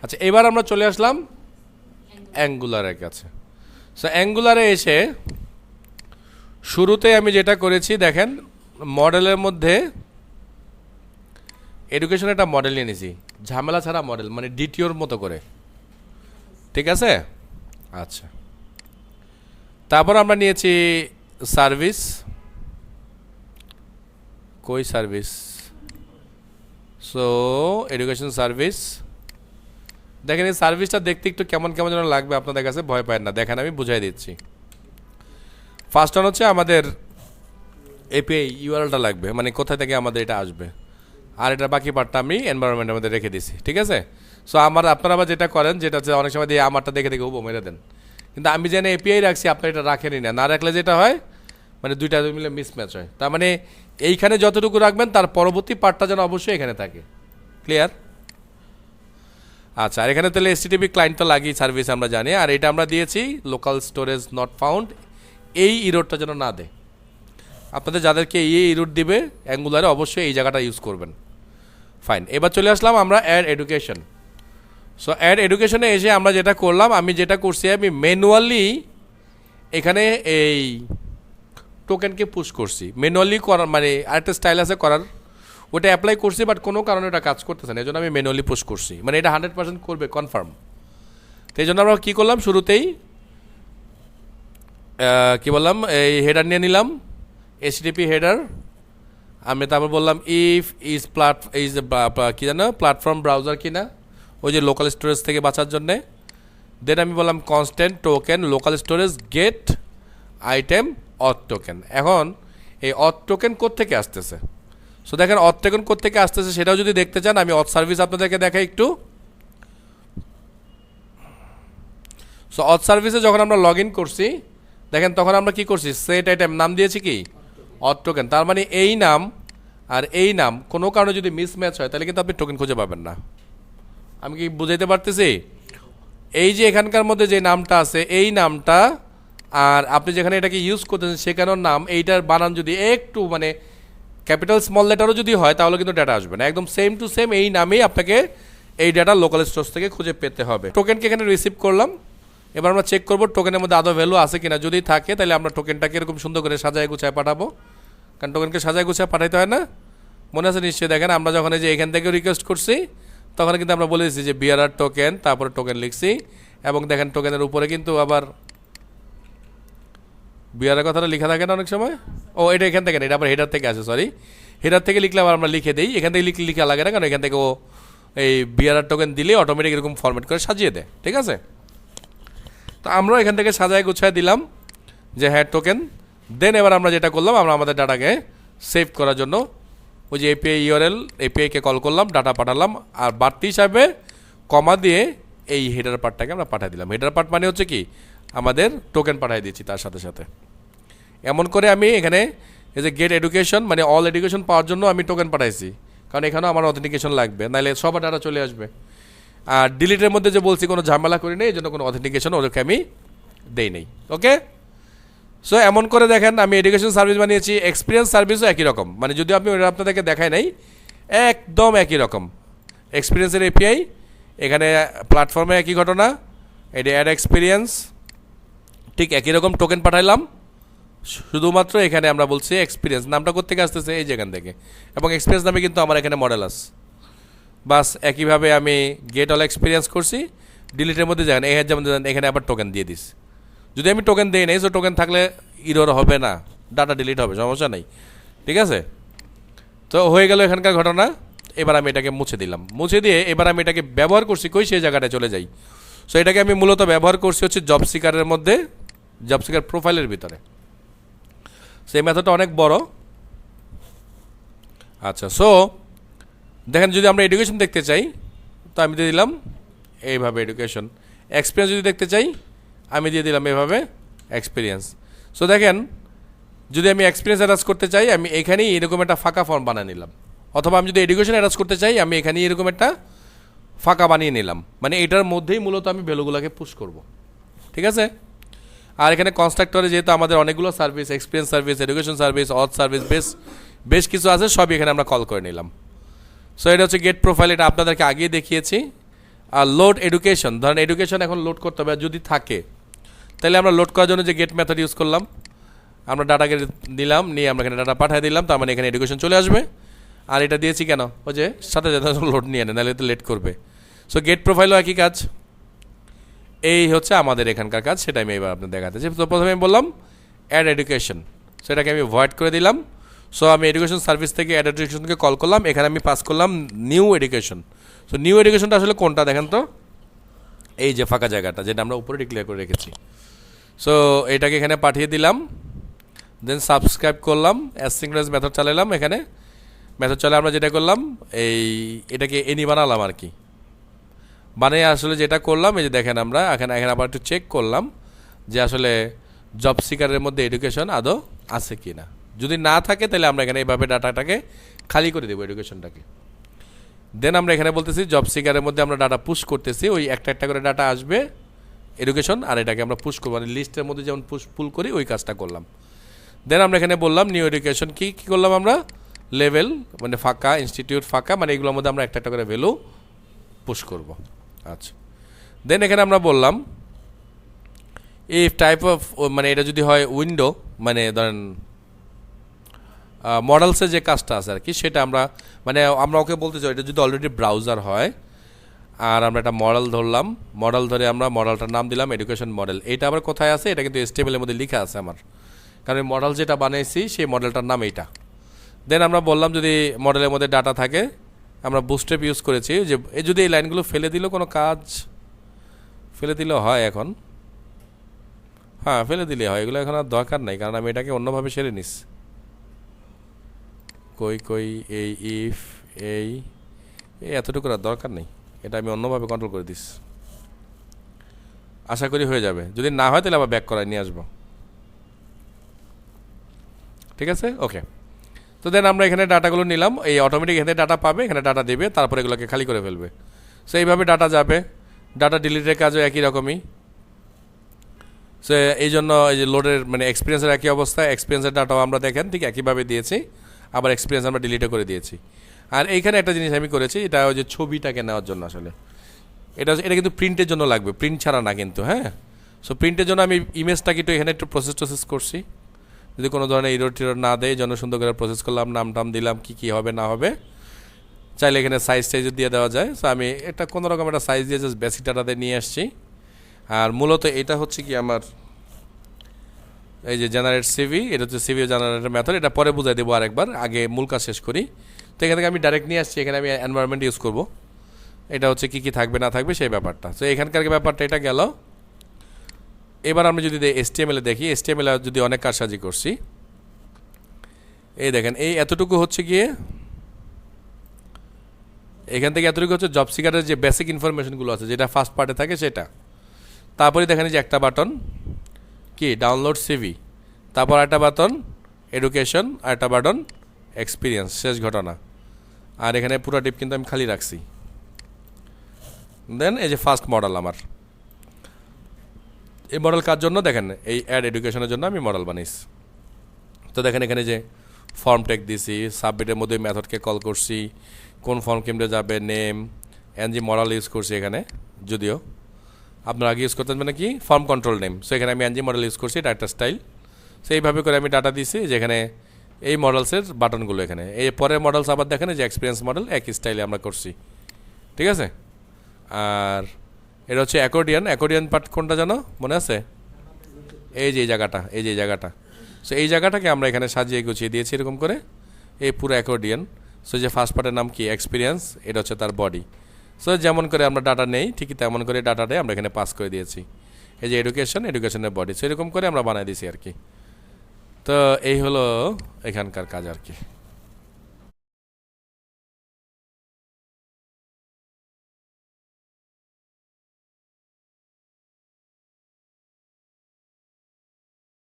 আচ্ছা, এবার আমরা চলে আসলাম অ্যাঙ্গুলারের কাছে। সো অ্যাঙ্গুলারে এসে শুরুতে আমি যেটা করেছি দেখেন, মডেলের মধ্যে এডুকেশন একটা মডেল নিয়ে নিয়েছি, ঝামেলা ছাড়া মডেল, মানে ডিটিওর মতো করে, ঠিক আছে। আচ্ছা, তারপর আমরা নিয়েছি সার্ভিস, কই সার্ভিস, সো এডুকেশন সার্ভিস। দেখেন এই সার্ভিসটা দেখতে একটু কেমন কেমন যেন লাগবে আপনাদের কাছে, ভয় পায় না, দেখেন আমি বুঝাই দিচ্ছি। ফার্স্ট ওয়ান হচ্ছে আমাদের এপিআই ইউআরএলটা লাগবে, মানে কোথায় থেকে আমাদের এটা আসবে, আর এটা বাকি পার্টটা আমি এনভায়রনমেন্টের মধ্যে রেখে দিছি, ঠিক আছে। সো আপনারা আবার যেটা করেন, যেটা হচ্ছে অনেক সময় দিয়ে আমারটা দেখে দেখে উপো মেরে দেন, কিন্তু আমি যেন এপিআই রাখছি আপনার এটা রাখেনই না, না রাখলে যেটা হয় মানে দুইটা মিলে মিসম্যাচ হয়। তার মানে এইখানে যতটুকু রাখবেন তার পরবর্তী পার্টটা যেন অবশ্যই এখানে থাকে, ক্লিয়ার। আচ্ছা, আর এখানে তাহলে এসটিটিপি ক্লায়েন্ট তো লাগি, সার্ভিস আমরা জানি, আর এটা আমরা দিয়েছি লোকাল স্টোরেজ নট ফাউন্ড, এই ইরোডটা যেন না দেয়। আপনাদের যাদেরকে এই ইরোড দিবে অ্যাঙ্গুলারে অবশ্যই এই জায়গাটা ইউজ করবেন। ফাইন, এবার চলে আসলাম আমরা অ্যাড এডুকেশন। সো অ্যাড এডুকেশনে এসে আমরা যেটা করলাম, আমি যেটা করছি আমি ম্যানুয়ালি এখানে এই টোকেনকে পুশ করছি, ম্যানুয়ালি করার মানে আরেকটা স্টাইল আছে করার, ওটা অ্যাপ্লাই করছি, বাট কোনো কারণে ওটা কাজ করতেছে না, এই জন্য আমি ম্যানুয়ালি পুশ করছি, মানে এটা 100% করবে কনফার্ম। তো এই জন্য আমরা কী করলাম, শুরুতেই কী বললাম, এই হেডার নিয়ে নিলাম, এইচটিটিপি হেডার। আমি তারপর বললাম ইফ ইজ কী জানো প্ল্যাটফর্ম ব্রাউজার কিনা, ওই যে লোকাল স্টোরেজ থেকে বাঁচার জন্যে। দেন আমি বললাম constant token local storage get item auth token. এখন এই অথ টোকেন কোত্থেকে আসতেছে, সো দেখেন অথ টোকেন কোত্থেকে আসতেছে সেটাও যদি দেখতে চান, আমি অথ সার্ভিস আপনাদেরকে দেখাই একটু। সো অথ সার্ভিসে যখন আমরা লগ ইন করছি দেখেন, তখন আমরা কি করছি, সেট আইটেম নাম দিয়েছি কি অথ টোকেন। তার মানে এই নাম আর এই নাম কোনো কারণে যদি মিসম্যাচ হয় তাহলে কিন্তু আপনি টোকেন খুঁজে পাবেন না। আমি কি বুঝাইতে পারতেছি? এই যে এখানকার মধ্যে যে নামটা আছে এই নামটা, আর আপনি যেখানে এটাকে ইউজ করতেছেন সেখানেও নাম, এইটার বানান যদি একটু মানে ক্যাপিটাল স্মল লেটারও যদি হয় তাহলে কিন্তু ডাটা আসবে না, একদম সেম টু সেম এই নামেই আপনাকে এই ডাটা লোকাল স্টোরেজ থেকে খুঁজে পেতে হবে। টোকেনকে এখানে রিসিভ করলাম, এবার আমরা চেক করবো টোকেনের মধ্যে আদৌ ভ্যালু আছে কিনা, যদি থাকে তাহলে আমরা টোকেনটাকে এরকম সুন্দর করে সাজায় গুছায় পাঠাবো, কারণ টোকেনকে সাজায় গুছায় পাঠাইতে হয় না, মনে আছে নিশ্চয়ই। দেখেন আমরা যখন এই যে এখান থেকে রিকোয়েস্ট করছি তখন কিন্তু আমরা বলে দিচ্ছি যে বিআরআর টোকেন, তারপরে টোকেন লিখছি, এবং দেখেন টোকেনের উপরে কিন্তু আবার বিআরআর কথাটা লেখা থাকে না অনেক সময়, ও এটা এখান থেকে, এটা আবার হেডার থেকে আসে, সরি হেডার থেকে লিখলে আবার আমরা লিখে দিই, এখান থেকে লিখা লাগে না, কারণ এখান থেকে ও এই বিআরআর টোকেন দিলে অটোমেটিক এরকম ফরম্যাট করে সাজিয়ে দেয়, ঠিক আছে। তো আমরা এখান থেকে সাজায় গুছায় দিলাম যে হ্যাঁ টোকেন। দেন এবার আমরা যেটা করলাম, আমরা আমাদের ডাটাকে সেভ করার জন্য ওই যে এপিআই ইউআরএল এপিআইকে কল করলাম, ডাটা পাঠালাম, আর বাড়তি হিসাবে কমা দিয়ে এই হেডার পার্টটাকে আমরা পাঠিয়ে দিলাম। হেডার পার্ট মানে হচ্ছে কি আমাদের টোকেন পাঠিয়ে দিচ্ছি তার সাথে সাথে। এমন করে আমি এখানে এই যে গেট এডুকেশন মানে অল এডুকেশন পাওয়ার জন্য আমি টোকেন পাঠাইছি, কারণ এখানেও আমার অথেন্টিকেশন লাগবে, নাহলে সবার ডাটা চলে আসবে। আর ডিলিটের মধ্যে যে বলছি কোনো ঝামেলা করি নেই, এই জন্য কোনো অথেন্টিকেশন ওদেরকে আমি দেই নেই, ওকে। সো এমন করে দেখেন আমি এডুকেশন সার্ভিস বানিয়েছি, এক্সপিরিয়েন্স সার্ভিসও একই রকম, মানে যদিও আপনি ওটা আপনাদেরকে দেখাই নাই, একদম একই রকম। এক্সপিরিয়েন্সের এপিআই, এখানে প্ল্যাটফর্মে একই ঘটনা, এটা অ্যাড এক্সপিরিয়েন্স, ঠিক একই রকম টোকেন পাঠাইলাম, শুধুমাত্র এখানে আমরা বলছি এক্সপিরিয়েন্স নামটা কোত্থেকে আসতেছে এই যেখান থেকে, এবং এক্সপিরিয়েন্স নামে কিন্তু আমার এখানে মডেল আছে। বাস একইভাবে আমি গেট অল এক্সপিরিয়েন্স করছি, ডিলিটের মধ্যে যান এই যেমন এখানে আবার টোকেন দিয়ে দিস। যদি আমি টোকেন দিই নাই, সো টোকেন থাকলে ইরোর হবে না, ডাটা ডিলিট হবে, সমস্যা নেই, ঠিক আছে। তো হয়ে গেল এখানকার ঘটনা। এবার আমি এটাকে মুছে দিলাম, মুছে দিয়ে এবার আমি এটাকে ব্যবহার করছি কই, সেই জায়গাটায় চলে যাই। সো এটাকে আমি মূলত ব্যবহার করছি হচ্ছে জব সিকারের মধ্যে, জব সিকার প্রোফাইলের ভিতরে। সেই মেথডটা অনেক বড়। আচ্ছা, সো দেখেন যদি আমরা এডুকেশন দেখতে চাই তো আমি দিয়ে দিলাম এইভাবে এডুকেশন, এক্সপিরিয়েন্স যদি দেখতে চাই আমি দিয়ে দিলাম এইভাবে এক্সপিরিয়েন্স। সো দেখেন যদি আমি এক্সপিরিয়েন্স অ্যাটাচ করতে চাই আমি এখানেই এরকম একটা ফাঁকা ফর্ম বানিয়ে নিলাম, অথবা আমি যদি এডুকেশন অ্যাটাচ করতে চাই আমি এখানেই এরকম একটা ফাঁকা বানিয়ে নিলাম, মানে এটার মধ্যেই মূলত আমি ভ্যালুগুলোকে পুশ করব, ঠিক আছে। আর এখানে কনস্ট্রাক্টরে যেহেতু আমাদের অনেকগুলো service, experience service, education service, auth service, বেশ কিছু আছে, সবই এখানে আমরা কল করে নিলাম। সো এটা হচ্ছে গেট প্রোফাইল, এটা আপনাদেরকে আগেই দেখিয়েছি। আর লোড এডুকেশন, ধরেন এডুকেশন এখন লোড করতে হবে, যদি থাকে তাহলে আমরা লোড করার জন্য যে গেট মেথড ইউজ করলাম, আমরা ডাটাকে দিলাম, নিয়ে আমরা এখানে ডাটা পাঠিয়ে দিলাম, তার মানে এখানে এডুকেশন চলে আসবে। আর এটা দিয়েছি কেন, ওই যে সাথে সাথে লোড নিয়ে নেয়, নাহলে তো লেট করবে। সো গেট প্রোফাইলও একই কাজ, এই হচ্ছে আমাদের এখানকার কাজ, সেটা আমি এবার আপনার দেখাতে চাই। তো প্রথমে আমি বললাম অ্যাড এডুকেশন, সেটাকে আমি ভয়েড করে দিলাম। সো আমি এডুকেশন সার্ভিস থেকে অ্যাড এডুকেশনকে কল করলাম, এখানে আমি পাস করলাম নিউ এডুকেশন। সো নিউ এডুকেশনটা আসলে কোনটা দেখেন তো, এই যে ফাঁকা জায়গাটা যেটা আমরা উপরে ডিক্লেয়ার করে রেখেছি। সো এটাকে এখানে পাঠিয়ে দিলাম, দেন সাবস্ক্রাইব করলাম, অ্যাসিঙ্ক্রনাস মেথড চালালাম। এখানে মেথড চালে আমরা যেটা করলাম, এটাকে এনি বানালাম আর কি, বানিয়ে আসলে যেটা করলাম, এই যে দেখেন আমরা এখানে আবার একটু চেক করলাম যে আসলে জব সিকারের মধ্যে এডুকেশন আদৌ আছে কি না। যদি না থাকে তাহলে আমরা এখানে এইভাবে ডাটাটাকে খালি করে দেবো এডুকেশনটাকে। দেন আমরা এখানে বলতেছি জব সিকারের মধ্যে আমরা ডাটা পুশ করতেছি, ওই একটা একটা করে ডাটা আসবে এডুকেশন, আর এটাকে আমরা পুশ করবো, মানে লিস্টের মধ্যে যেমন পুল করি ওই কাজটা করলাম। দেন আমরা এখানে বললাম নিউ এডুকেশন কী করলাম আমরা, লেভেল মানে ফাঁকা, ইনস্টিটিউট ফাঁকা, মানে এগুলোর মধ্যে আমরা একটা একটা করে ভ্যালু পুশ করব। আচ্ছা, দেন এখানে আমরা বললাম ইফ টাইপ অফ, মানে এটা যদি হয় উইন্ডো, মানে ধরেন মডেলসের যে কাজটা আছে আর কি, সেটা আমরা ওকে বলতে চাই এটা যদি অলরেডি ব্রাউজার হয়, আর আমরা একটা মডেল ধরলাম, মডেল ধরে আমরা মডেলটার নাম দিলাম এডুকেশন মডেল। এটা আবার কোথায় আছে, এটা কিন্তু HTML এর মধ্যে লেখা আছে আমার, কারণ মডেল যেটা বানিয়েছি সেই মডেলটার নাম এইটা। দেন আমরা বললাম যদি মডেলের মধ্যে ডাটা থাকে, আমরা বুস্ট্র্যাপ ইউজ করেছি, যে যদি এই লাইনগুলো ফেলে দিলেও কোনো কাজ, ফেলে দিলেও হয় এখন, হ্যাঁ ফেলে দিলে হয়, এগুলো এখন আর দরকার নাই, কারণ আমি এটাকে অন্যভাবে সেরে নিস। কই এই ইফ এই এতটুকু আর দরকার নেই, এটা আমি অন্যভাবে কন্ট্রোল করে দিস, আশা করি হয়ে যাবে। যদি না হয় তাহলে আবার ব্যাক করায় নিয়ে আসবো, ঠিক আছে, ওকে। তো দেন আমরা এখানে ডাটাগুলো নিলাম, এই অটোমেটিক এখানে ডাটা পাবে, এখানে ডাটা দেবে, তারপরে এগুলোকে খালি করে ফেলবে। সো এইভাবে ডাটা যাবে, ডাটা ডিলিটের কাজও একই রকমই। সো এই জন্য এই যে লোডের মানে এক্সপিরিয়েন্সের একই অবস্থা, এক্সপিরিয়েন্সের ডাটাও আমরা দেখেন ঠিক একইভাবে দিয়েছি, আবার এক্সপিরিয়েন্স আমরা ডিলিটও করে দিয়েছি। আর এইখানে একটা জিনিস আমি করেছি, এটা ওই যে ছবিটাকে নেওয়ার জন্য, আসলে এটা কিন্তু প্রিন্টের জন্য লাগবে, প্রিন্ট ছাড়া না কিন্তু, হ্যাঁ। সো প্রিন্টের জন্য আমি ইমেজটাকে একটু এখানে একটু প্রসেস করছি, যদি কোনো ধরনের ইরোর টিরোর না দেয়, জন্য সুন্দর করে প্রসেস করলাম, নাম টাম দিলাম, কী হবে না হবে, চাইলে এখানে সাইজ দিয়ে দেওয়া যায়। সো আমি এটা কোনো রকম একটা সাইজ দিয়ে জাস্ট বেসিক ডাটাতে নিয়ে আসছি। আর মূলত এটা হচ্ছে কি আমার এই যে জেনারেট সিভি, এটা হচ্ছে সিভি জেনারেটের মেথড, এটা পরে বুঝাই দেবো আরেকবার, আগে মূল কাজ শেষ করি। তো এখান থেকে আমি ডাইরেক্ট নিয়ে আসছি, এখানে আমি এনভায়রনমেন্ট ইউজ করব, এটা হচ্ছে কী থাকবে না থাকবে সেই ব্যাপারটা। তো এখানকার ব্যাপারটা এটা গেল। এবার আমরা যদি HTML দেখি, HTML যদি অনেক কারসাজি করছি, এই দেখেন এই এতটুকু হচ্ছে গিয়ে, এখান থেকে এতটুকু হচ্ছে জব সিকারের যে বেসিক ইনফরমেশনগুলো আছে, যেটা ফার্স্ট পার্টে থাকে সেটা। তারপরে দেখেন যে একটা বাটন কি ডাউনলোড সিভি, তারপর একটা বাটন এডুকেশন, আর একটা বাটন এক্সপিরিয়েন্স, শেষ ঘটনা। আর এখানে পুরো টিপ কিন্তু আমি খালি রাখছি। দেন এই যে ফার্স্ট মডেল আমার, এই মডেল কার জন্য দেখেন, এই অ্যাড এডুকেশনের জন্য আমি মডেল বানিয়েছি। তো দেখেন এখানে যে ফর্ম ট্যাগ দিছি, সাবমিটের মধ্যে মেথডকে কল করছি, কোন ফর্ম কেমনে যাবে, নেম এনজি মডেল ইউজ করছি এখানে, যদিও আপনারা আগে ইউজ করতেন মানে কি ফর্ম কন্ট্রোল নেম। সো এখানে আমি এনজি মডেল ইউজ করছি, এটা একটা স্টাইল। সো এইভাবে করে আমি ডাটা দিছি, যেখানে এই মডেলসের বাটনগুলো এখানে, এই পরের মডেলস আবার দেখেন যে এক্সপিরিয়েন্স মডেল একই স্টাইলে আমরা করছি, ঠিক আছে। আর এটা হচ্ছে অ্যাকর্ডিয়ান পার্ট কোনটা জানো মনে আছে, এই যে জায়গাটা, সো এই জায়গাটাকে আমরা এখানে সাজিয়ে গুছিয়ে দিয়েছি এরকম করে, এই পুরো অ্যাকর্ডিয়ান। সো যে ফার্স্ট পার্টের নাম কি এক্সপিরিয়েন্স, এটা হচ্ছে তার বডি। সো যেমন করে আমরা ডাটা নেই ঠিকই তেমন করে ডাটাটাই আমরা এখানে পাস করে দিয়েছি, এই যে এডুকেশনের বডি। সো এরকম করে আমরা বানাই দিয়েছি আর কি। তো এই হলো এখানকার কাজ আর কি।